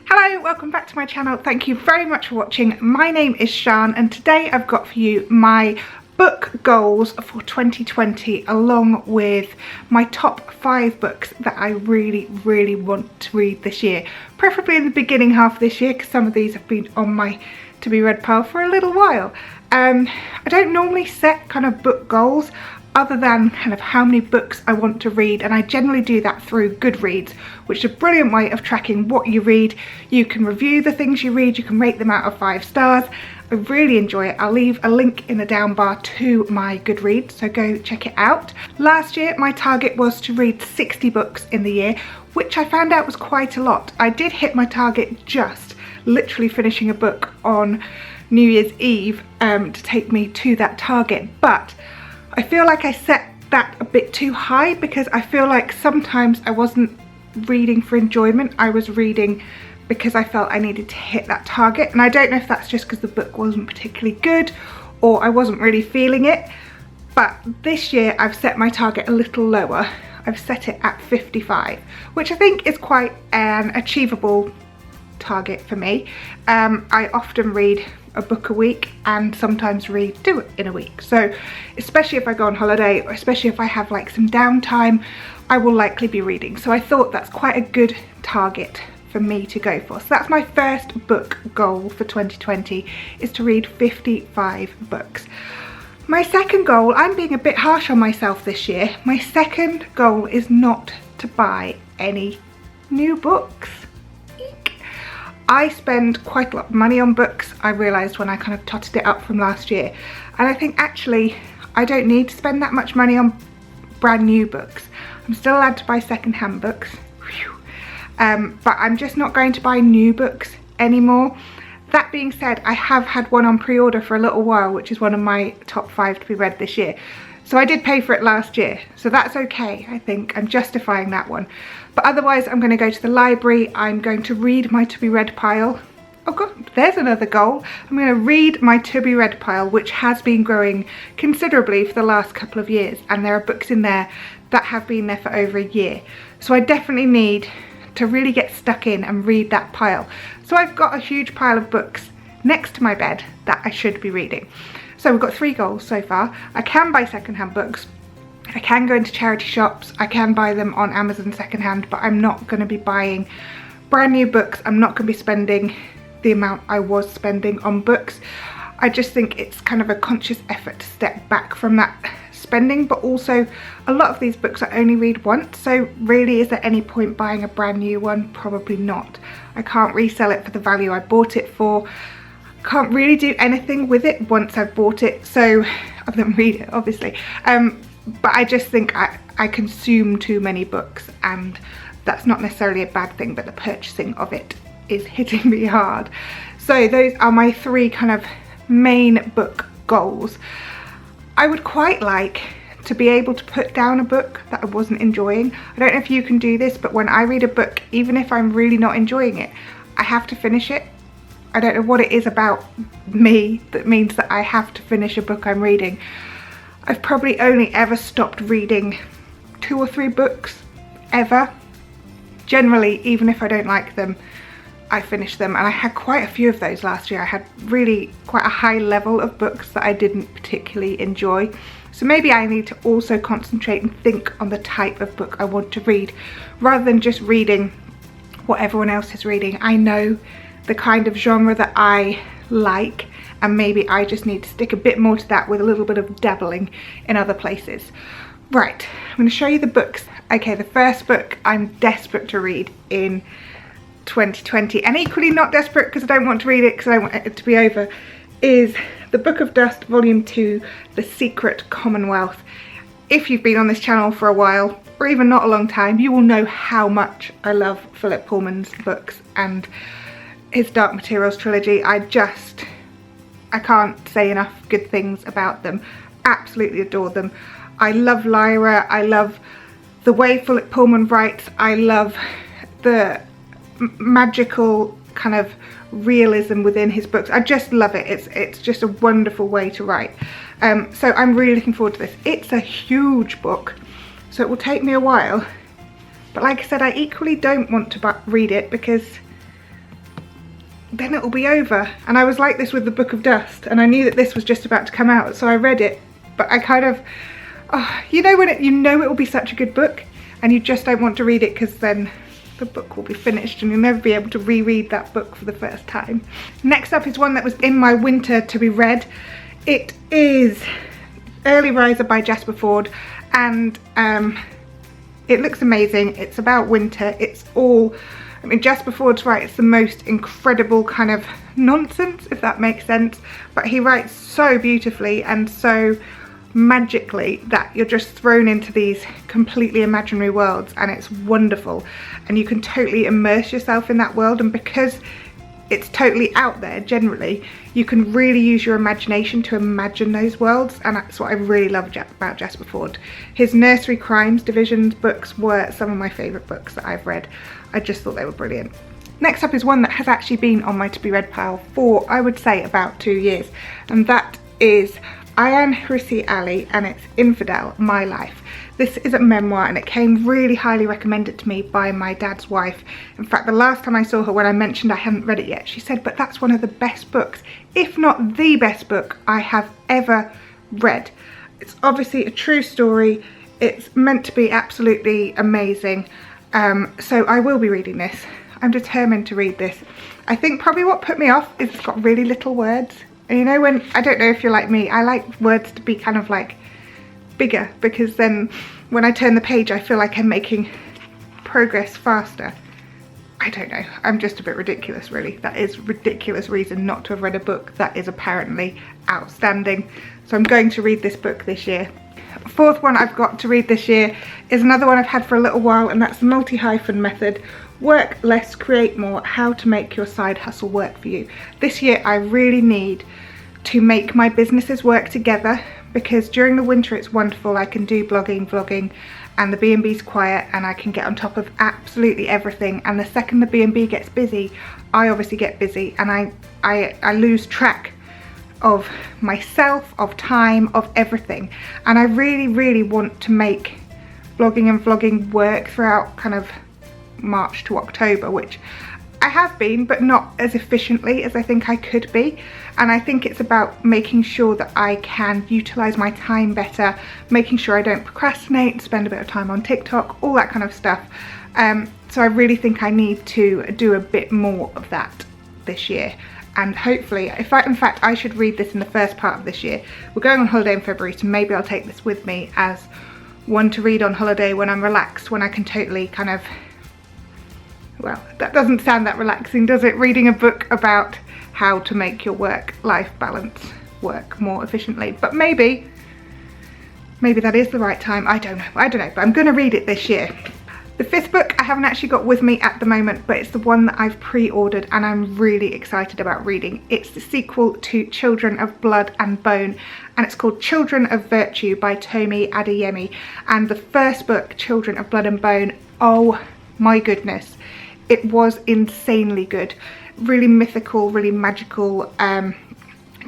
Hello, welcome back to my channel. Thank you very much for watching. My name is Sian and today I've got for you my book goals for 2020 along with my top 5 books that I really want to read this year. Preferably in the beginning half of this year because some of these have been on my to be read pile for a little while. I don't normally set kind of book goals other than kind of how many books I want to read, and I generally do that through Goodreads, which is a brilliant way of tracking what you read. You can review the things you read, you can rate them out of 5 stars. I really enjoy it. I'll leave a link in the down bar to my Goodreads, so go check it out. Last year my target was to read 60 books in the year, which I found out was quite a lot. I did hit my target just literally finishing a book on New Year's Eve to take me to that target, but I feel like I set that a bit too high because I feel like sometimes I wasn't reading for enjoyment, I was reading because I felt I needed to hit that target, and I don't know if that's just because the book wasn't particularly good or I wasn't really feeling it. But this year I've set my target a little lower. I've set it at 55, which I think is quite an achievable target for me. I often read a book a week and sometimes read 2 in a week, so especially if I go on holiday or especially if I have like some downtime, I will likely be reading. So I thought that's quite a good target for me to go for. So that's my first book goal for 2020, is to read 55 books. My second goal, I'm being a bit harsh on myself this year. My second goal is not to buy any new books. I spend quite a lot of money on books, I realised when I kind of totted it up from last year, and I think actually I don't need to spend that much money on brand new books. I'm still allowed to buy second-hand books, but I'm just not going to buy new books anymore. That being said, I have had one on pre-order for a little while, which is one of my top 5 to be read this year. So I did pay for it last year, so that's okay. I think I'm justifying that one. But otherwise I'm going to go to the library, I'm going to read my to be read pile. Oh god, there's another goal. I'm going to read my to be read pile, which has been growing considerably for the last couple of years, and there are books in there that have been there for over a year. So I definitely need to really get stuck in and read that pile. So I've got a huge pile of books next to my bed that I should be reading. So we've got 3 goals so far. I can buy secondhand books, I can go into charity shops, I can buy them on Amazon secondhand, but I'm not going to be buying brand new books. I'm not going to be spending the amount I was spending on books. I just think it's kind of a conscious effort to step back from that spending, but also a lot of these books I only read once, so really is there any point buying a brand new one? Probably not. I can't resell it for the value I bought it for. Can't really do anything with it once I've bought it, so other than read it obviously, but I just think I consume too many books, and that's not necessarily a bad thing, but the purchasing of it is hitting me hard. So those are my 3 kind of main book goals. I would quite like to be able to put down a book that I wasn't enjoying. I don't know if you can do this, but when I read a book, even if I'm really not enjoying it, I have to finish it. I don't know what it is about me that means that I have to finish a book I'm reading. I've probably only ever stopped reading 2 or 3 books ever. Generally, even if I don't like them, I finish them, and I had quite a few of those last year. I had really quite a high level of books that I didn't particularly enjoy. So maybe I need to also concentrate and think on the type of book I want to read rather than just reading what everyone else is reading. I know the kind of genre that I like, and maybe I just need to stick a bit more to that with a little bit of dabbling in other places. Right, I'm going to show you the books. Okay, the first book I'm desperate to read in 2020, and equally not desperate because I don't want to read it because I want it to be over, is The Book of Dust Volume 2, The Secret Commonwealth. If you've been on this channel for a while, or even not a long time, you will know how much I love Philip Pullman's books and his Dark Materials trilogy. I can't say enough good things about them. Absolutely adore them. I love Lyra, I love the way Philip Pullman writes, I love the magical kind of realism within his books. I just love it. It's just a wonderful way to write. So I'm really looking forward to this. It's a huge book, so it will take me a while, but like I said, I equally don't want to read it because then it'll be over. And I was like this with the Book of Dust, and I knew that this was just about to come out, so I read it, but I kind of, you know when you know it will be such a good book and you just don't want to read it because then the book will be finished and you'll never be able to reread that book for the first time. Next up is one that was in my winter to be read. It is Early Riser by Jasper Fforde, and it looks amazing. It's about winter. It's all, I mean, Jasper Fforde's right, it's the most incredible kind of nonsense, if that makes sense, but he writes so beautifully and so magically that you're just thrown into these completely imaginary worlds, and it's wonderful, and you can totally immerse yourself in that world. And because it's totally out there generally, you can really use your imagination to imagine those worlds, and that's what I really love about Jasper Fforde. His Nursery Crimes Divisions books were some of my favourite books that I've read. I just thought they were brilliant. Next up is one that has actually been on my to be read pile for, I would say, about 2 years, and that is Ayaan Hirsi Ali, and it's Infidel, My Life. This is a memoir, and it came really highly recommended to me by my dad's wife. In fact, the last time I saw her, when I mentioned I hadn't read it yet, she said, but that's one of the best books, if not the best book I have ever read. It's obviously a true story. It's meant to be absolutely amazing. So I will be reading this. I'm determined to read this. I think probably what put me off is it's got really little words. And you know, when, I don't know if you're like me, I like words to be kind of like bigger, because then when I turn the page I feel like I'm making progress faster. I don't know, I'm just a bit ridiculous really. That is ridiculous reason not to have read a book that is apparently outstanding. So I'm going to read this book this year. Fourth one I've got to read this year is another one I've had for a little while, and that's the Multi-Hyphen Method. Work less, create more, how to make your side hustle work for you. This year I really need to make my businesses work together, because during the winter it's wonderful. I can do blogging, vlogging, and the B&B's quiet, and I can get on top of absolutely everything. And the second the B&B gets busy, I obviously get busy, and I lose track of myself, of time, of everything. And I really, really want to make blogging and vlogging work throughout kind of March to October, which I have been, but not as efficiently as I think I could be. And I think it's about making sure that I can utilize my time better, making sure I don't procrastinate, spend a bit of time on TikTok, all that kind of stuff. So I really think I need to do a bit more of that this year. And hopefully, in fact, I should read this in the first part of this year. We're going on holiday in February, so maybe I'll take this with me as one to read on holiday when I'm relaxed, when I can totally kind of, well, that doesn't sound that relaxing, does it? Reading a book about how to make your work-life balance work more efficiently. But maybe that is the right time. I don't know, but I'm going to read it this year. The fifth book I haven't actually got with me at the moment, but it's the one that I've pre-ordered and I'm really excited about reading. It's the sequel to Children of Blood and Bone, and it's called Children of Virtue by Tomi Adeyemi. And the first book, Children of Blood and Bone, oh my goodness, it was insanely good. Really mythical, really magical,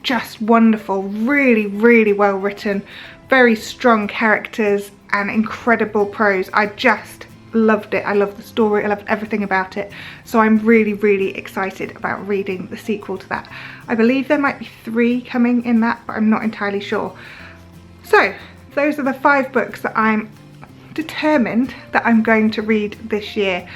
just wonderful, really, really well written, very strong characters and incredible prose. I just loved it. I loved the story, I loved everything about it. So I'm really, really excited about reading the sequel to that. I believe there might be 3 coming in that, but I'm not entirely sure. So those are the 5 books that I'm determined that I'm going to read this year.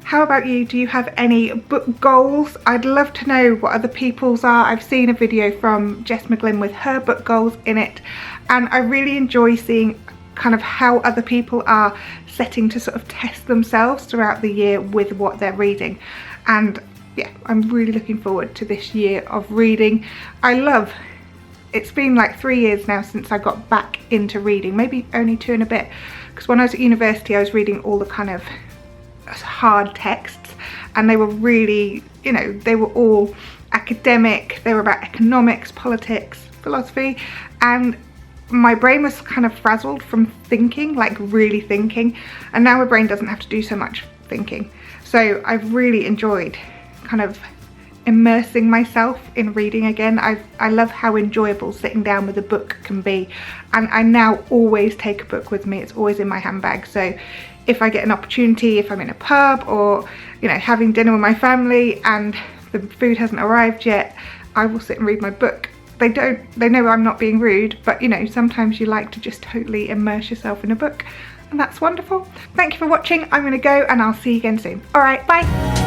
How about you? Do you have any book goals? I'd love to know what other people's are. I've seen a video from Jess McGlynn with her book goals in it, and I really enjoy seeing kind of how other people are setting to sort of test themselves throughout the year with what they're reading. And yeah, I'm really looking forward to this year of reading. It's been like 3 years now since I got back into reading, maybe only 2 and a bit, because when I was at university I was reading all the kind of hard texts, and they were really, you know, they were all academic, they were about economics, politics, philosophy, and my brain was kind of frazzled from thinking, like really thinking, and now my brain doesn't have to do so much thinking. So I've really enjoyed kind of immersing myself in reading again. I love how enjoyable sitting down with a book can be, and I now always take a book with me. It's always in my handbag. So if I get an opportunity, if I'm in a pub or, you know, having dinner with my family and the food hasn't arrived yet, I will sit and read my book. They know I'm not being rude, but you know, sometimes you like to just totally immerse yourself in a book, and that's wonderful. Thank you for watching. I'm gonna go and I'll see you again soon. All right, bye.